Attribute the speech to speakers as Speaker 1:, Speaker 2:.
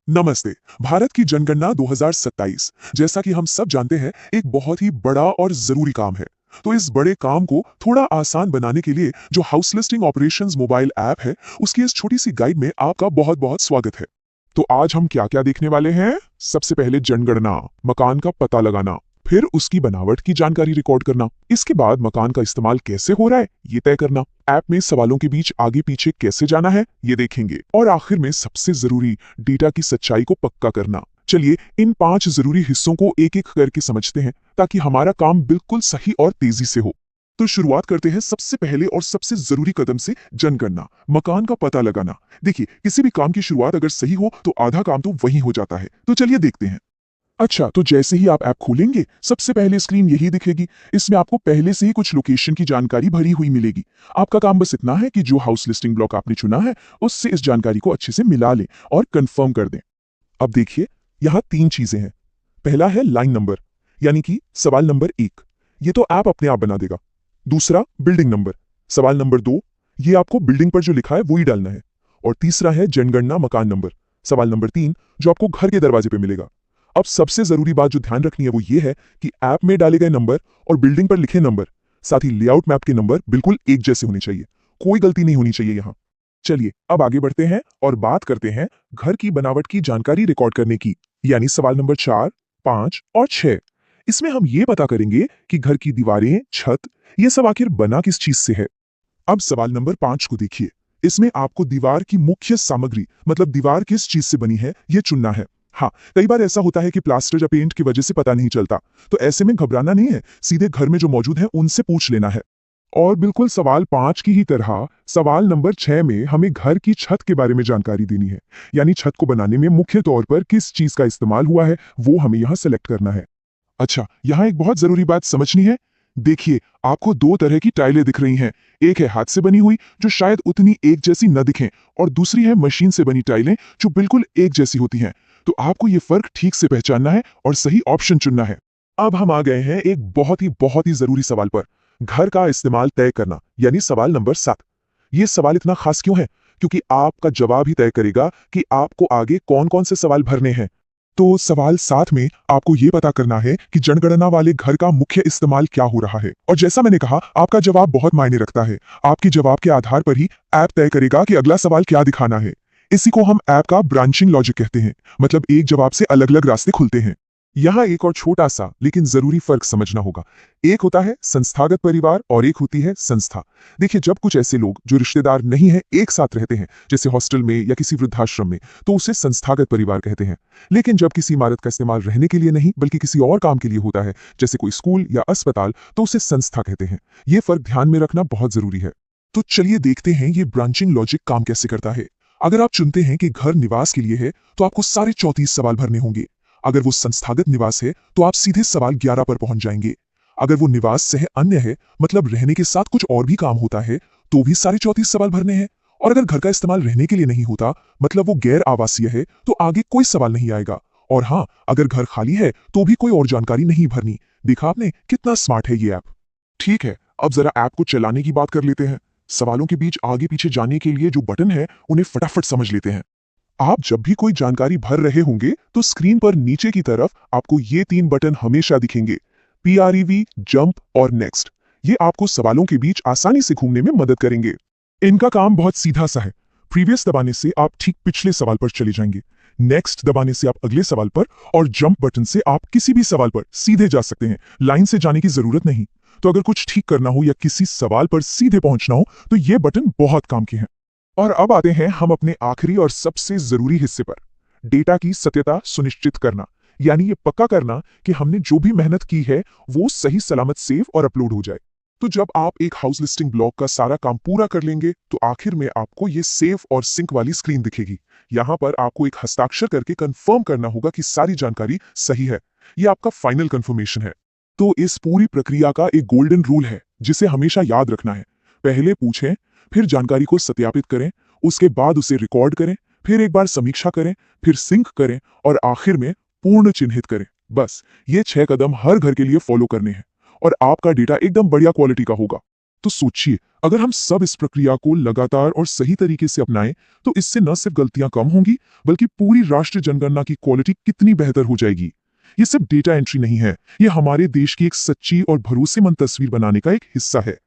Speaker 1: नमस्ते। भारत की जनगणना 2027 जैसा कि हम सब जानते हैं एक बहुत ही बड़ा और जरूरी काम है। तो इस बड़े काम को थोड़ा आसान बनाने के लिए जो house listing operations mobile app है उसकी इस छोटी सी गाइड में आपका बहुत बहुत स्वागत है। तो आज हम क्या क्या देखने वाले हैं? सबसे पहले जनगणना, मकान का पता लगाना, फिर उसकी बनावट की जानकारी रिकॉर्ड करना, इसके बाद मकान का इस्तेमाल कैसे हो रहा है ये तय करना, ऐप में सवालों के बीच आगे पीछे कैसे जाना है ये देखेंगे, और आखिर में सबसे जरूरी डेटा की सच्चाई को पक्का करना। चलिए इन 5 जरूरी हिस्सों को एक एक करके समझते हैं ताकि हमारा काम बिल्कुल सही और तेजी से हो। तो शुरुआत करते हैं सबसे पहले और सबसे जरूरी कदम से, जनगणना, मकान का पता लगाना। देखिए किसी भी काम की शुरुआत अगर सही हो तो आधा काम तो वहीं हो जाता है। तो चलिए देखते हैं। अच्छा, तो जैसे ही आप ऐप खोलेंगे सबसे पहले स्क्रीन यही दिखेगी। इसमें आपको पहले से ही कुछ लोकेशन की जानकारी भरी हुई मिलेगी। आपका काम बस इतना है कि जो हाउस लिस्टिंग ब्लॉक आपने चुना है उससे इस जानकारी को अच्छे से मिला लें और कंफर्म कर दें। अब देखिए यहाँ 3 चीजें हैं। पहला है लाइन नंबर, यानी कि सवाल नंबर 1, ये तो ऐप अपने आप बना देगा। दूसरा बिल्डिंग नंबर, सवाल नंबर 2, ये आपको बिल्डिंग पर जो लिखा है वही डालना है। और तीसरा है जनगणना मकान नंबर, सवाल नंबर 3, जो आपको घर के दरवाजे पे मिलेगा। अब सबसे जरूरी बात जो ध्यान रखनी है वो ये है कि ऐप में डाले गए नंबर और बिल्डिंग पर लिखे नंबर, साथ ही लेआउट मैप के नंबर बिल्कुल एक जैसे होने चाहिए। कोई गलती नहीं होनी चाहिए यहाँ। चलिए अब आगे बढ़ते हैं और बात करते हैं घर की बनावट की जानकारी रिकॉर्ड करने की, यानी सवाल नंबर 4, 5 और 6। इसमें हम ये पता करेंगे कि घर की दीवारें, छत, ये सब आखिर बना किस चीज से है। अब सवाल नंबर 5 को देखिए। इसमें आपको दीवार की मुख्य सामग्री, मतलब दीवार किस चीज से बनी है, ये चुनना है। हाँ, कई बार ऐसा होता है कि प्लास्टर या पेंट की वजह से पता नहीं चलता, तो ऐसे में घबराना नहीं है, सीधे घर में जो मौजूद है उनसे पूछ लेना है। और बिल्कुल सवाल 5 की ही तरह सवाल नंबर 6 में हमें घर की छत के बारे में जानकारी देनी है, यानी छत को बनाने में मुख्य तौर पर किस चीज का इस्तेमाल हुआ है वो हमें यहाँ सेलेक्ट करना है। अच्छा, यहाँ एक बहुत जरूरी बात समझनी है। देखिए आपको 2 तरह की टाइलें दिख रही हैं। एक है हाथ से बनी हुई जो शायद उतनी एक जैसी न दिखें, और दूसरी है मशीन से बनी टाइलें जो बिल्कुल एक जैसी होती हैं। तो आपको ये फर्क ठीक से पहचानना है और सही ऑप्शन चुनना है। अब हम आ गए हैं एक बहुत ही जरूरी सवाल पर, घर का इस्तेमाल तय करना, यानी सवाल नंबर 7। ये सवाल इतना खास क्यों है? क्योंकि आपका जवाब ही तय करेगा कि आपको आगे कौन कौन से सवाल भरने हैं। तो सवाल 7 में आपको ये पता करना है कि जनगणना वाले घर का मुख्य इस्तेमाल क्या हो रहा है। और जैसा मैंने कहा, आपका जवाब बहुत मायने रखता है। आपके जवाब के आधार पर ही ऐप तय करेगा कि अगला सवाल क्या दिखाना है। इसी को हम ऐप का ब्रांचिंग लॉजिक कहते हैं, मतलब एक जवाब से अलग अलग रास्ते खुलते हैं। यहाँ एक और छोटा सा लेकिन जरूरी फर्क समझना होगा। एक होता है संस्थागत परिवार और एक होती है संस्था। देखिए जब कुछ ऐसे लोग जो रिश्तेदार नहीं है एक साथ रहते हैं, जैसे हॉस्टल में या किसी वृद्धाश्रम में, तो उसे संस्थागत परिवार कहते हैं। लेकिन जब किसी इमारत का इस्तेमाल रहने के लिए नहीं बल्कि किसी और काम के लिए होता है, जैसे कोई स्कूल या अस्पताल, तो उसे संस्था कहते हैं। ये फर्क ध्यान में रखना बहुत जरूरी है। तो चलिए देखते हैं ये ब्रांचिंग लॉजिक काम कैसे करता है। अगर आप चुनते हैं कि घर निवास के लिए है तो आपको सारे 34 सवाल भरने होंगे। अगर वो संस्थागत निवास है तो आप सीधे सवाल 11 पर पहुंच जाएंगे। अगर वो निवास से अन्य है, मतलब रहने के साथ कुछ और भी काम होता है, तो भी सारे 34 सवाल भरने हैं। और अगर घर का इस्तेमाल रहने के लिए नहीं होता, मतलब वो गैर आवासीय है, तो आगे कोई सवाल नहीं आएगा। और हाँ, अगर घर खाली है तो भी कोई और जानकारी नहीं भरनी। देखा आपने कितना स्मार्ट है ये ऐप। ठीक है, अब जरा ऐप को चलाने की बात कर लेते हैं। सवालों के बीच आगे पीछे जाने के लिए जो बटन है उन्हें फटाफट समझ लेते हैं। आप जब भी कोई जानकारी भर रहे होंगे तो स्क्रीन पर नीचे की तरफ आपको ये 3 बटन हमेशा दिखेंगे, PREV, जंप और नेक्स्ट। ये आपको सवालों के बीच आसानी से घूमने में मदद करेंगे। इनका काम बहुत सीधा सा है। प्रीवियस दबाने से आप ठीक पिछले सवाल पर चले जाएंगे, नेक्स्ट दबाने से आप अगले सवाल पर, और जंप बटन से आप किसी भी सवाल पर सीधे जा सकते हैं, लाइन से जाने की जरूरत नहीं। तो अगर कुछ ठीक करना हो या किसी सवाल पर सीधे पहुंचना हो तो ये बटन बहुत काम के हैं। और अब आते हैं हम अपने आखिरी और सबसे जरूरी हिस्से पर, डेटा की सत्यता सुनिश्चित करना, यानी ये पक्का करना कि हमने जो भी मेहनत की है वो सही सलामत सेव और अपलोड हो जाए। तो जब आप एक हाउस लिस्टिंग ब्लॉक का सारा काम पूरा कर लेंगे तो आखिर में आपको ये सेव और सिंक वाली स्क्रीन दिखेगी। यहाँ पर आपको एक हस्ताक्षर करके कंफर्म करना होगा कि सारी जानकारी सही है। ये आपका फाइनल कंफर्मेशन है। तो इस पूरी प्रक्रिया का एक गोल्डन रूल है जिसे हमेशा याद रखना है। पहले पूछें, फिर जानकारी को सत्यापित करें, उसके बाद उसे रिकॉर्ड करें, फिर एक बार समीक्षा करें, फिर सिंक करें और आखिर में पूर्ण चिन्हित करें। बस ये 6 कदम हर घर के लिए फॉलो करने हैं और आपका डेटा एकदम बढ़िया क्वालिटी का होगा। तो सोचिए, अगर हम सब इस प्रक्रिया को लगातार और सही तरीके से अपनाएं, तो इससे न सिर्फ गलतियां कम होंगी, बल्कि पूरी राष्ट्रीय जनगणना की क्वालिटी कितनी बेहतर हो जाएगी। ये सिर्फ डेटा एंट्री नहीं है, ये हमारे देश की एक सच्ची और भरोसेमंद तस्वीर बनाने का एक हिस्सा है।